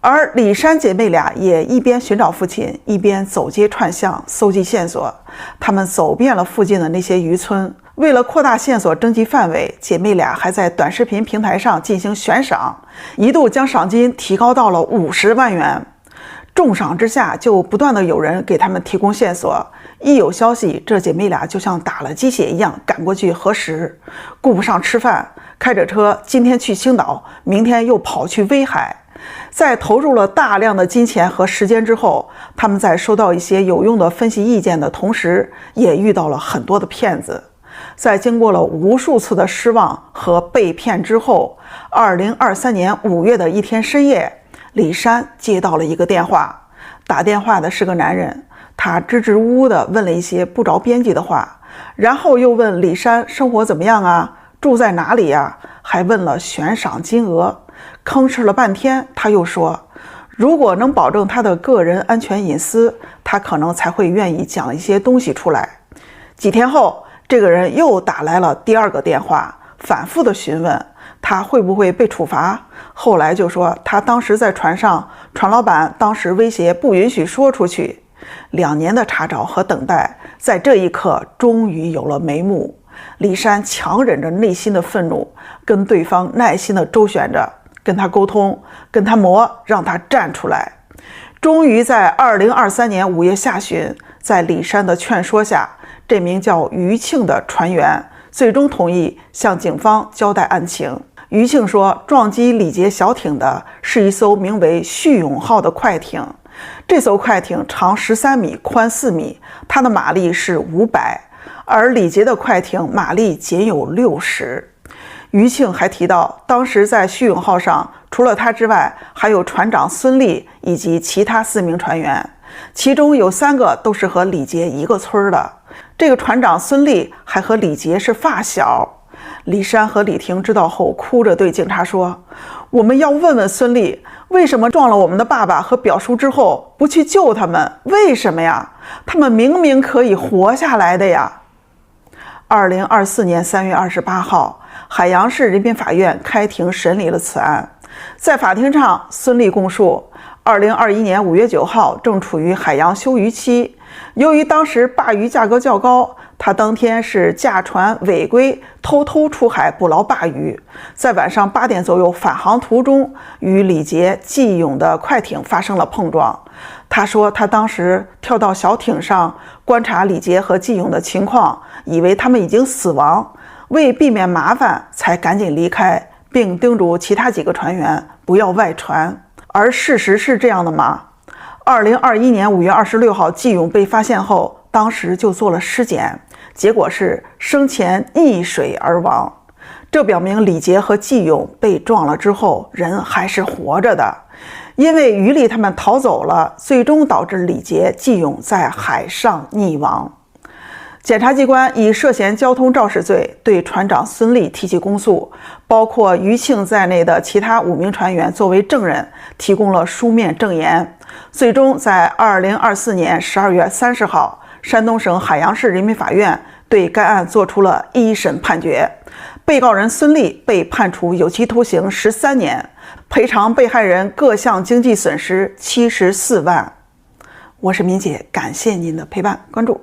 而李珊姐妹俩也一边寻找父亲，一边走街串巷搜集线索。她们走遍了附近的那些渔村，为了扩大线索征集范围，姐妹俩还在短视频平台上进行悬赏，一度将赏金提高到了50万元。重赏之下，就不断的有人给他们提供线索。一有消息，这姐妹俩就像打了鸡血一样赶过去核实，顾不上吃饭，开着车今天去青岛，明天又跑去威海。在投入了大量的金钱和时间之后，他们在收到一些有用的分析意见的同时，也遇到了很多的骗子。在经过了无数次的失望和被骗之后，2023年5月的一天深夜，李珊接到了一个电话。打电话的是个男人，他支支吾吾地问了一些不着边际的话，然后又问李珊生活怎么样啊，住在哪里呀，还问了悬赏金额。吭哧了半天，他又说，如果能保证他的个人安全隐私，他可能才会愿意讲一些东西出来。几天后，这个人又打来了第二个电话，反复的询问他会不会被处罚。后来就说他当时在船上，船老板当时威胁不允许说出去。2年的查找和等待，在这一刻终于有了眉目。李珊强忍着内心的愤怒，跟对方耐心的周旋着，跟他沟通，跟他磨，让他站出来。终于在2023年5月下旬，在李珊的劝说下，这名叫于庆的船员最终同意向警方交代案情。于庆说，撞击李杰小艇的是一艘名为旭永号的快艇，这艘快艇长13米，宽4米，它的马力是500，而李杰的快艇马力仅有60。于庆还提到，当时在旭永号上，除了他之外，还有船长孙立以及其他4名船员，其中有3个都是和李杰一个村的。这个船长孙立还和李杰是发小。李珊和李婷知道后，哭着对警察说，我们要问问孙立，为什么撞了我们的爸爸和表叔之后不去救他们？为什么呀？他们明明可以活下来的呀。2024年3月28号，海阳市人民法院开庭审理了此案。在法庭上，孙立供述，2021年5月9号正处于海洋休渔期，由于当时鲅鱼价格较高，他当天是驾船违规偷偷出海捕捞鲅鱼，在晚上8点左右返航途中，与李杰、季勇的快艇发生了碰撞。他说，他当时跳到小艇上观察李杰和季勇的情况，以为他们已经死亡，为避免麻烦才赶紧离开，并叮嘱其他几个船员不要外传。而事实是这样的吗？2021年5月26号，季勇被发现后，当时就做了尸检，结果是生前溺水而亡。这表明李杰和季勇被撞了之后，人还是活着的。因为于力他们逃走了，最终导致李杰、季勇在海上溺亡。检察机关以涉嫌交通肇事罪对船长孙立提起公诉，包括于庆在内的其他5名船员作为证人，提供了书面证言。最终在2024年12月30号，山东省海阳市人民法院对该案作出了一审判决，被告人孙立被判处有期徒刑13年，赔偿被害人各项经济损失74万。我是敏姐，感谢您的陪伴关注。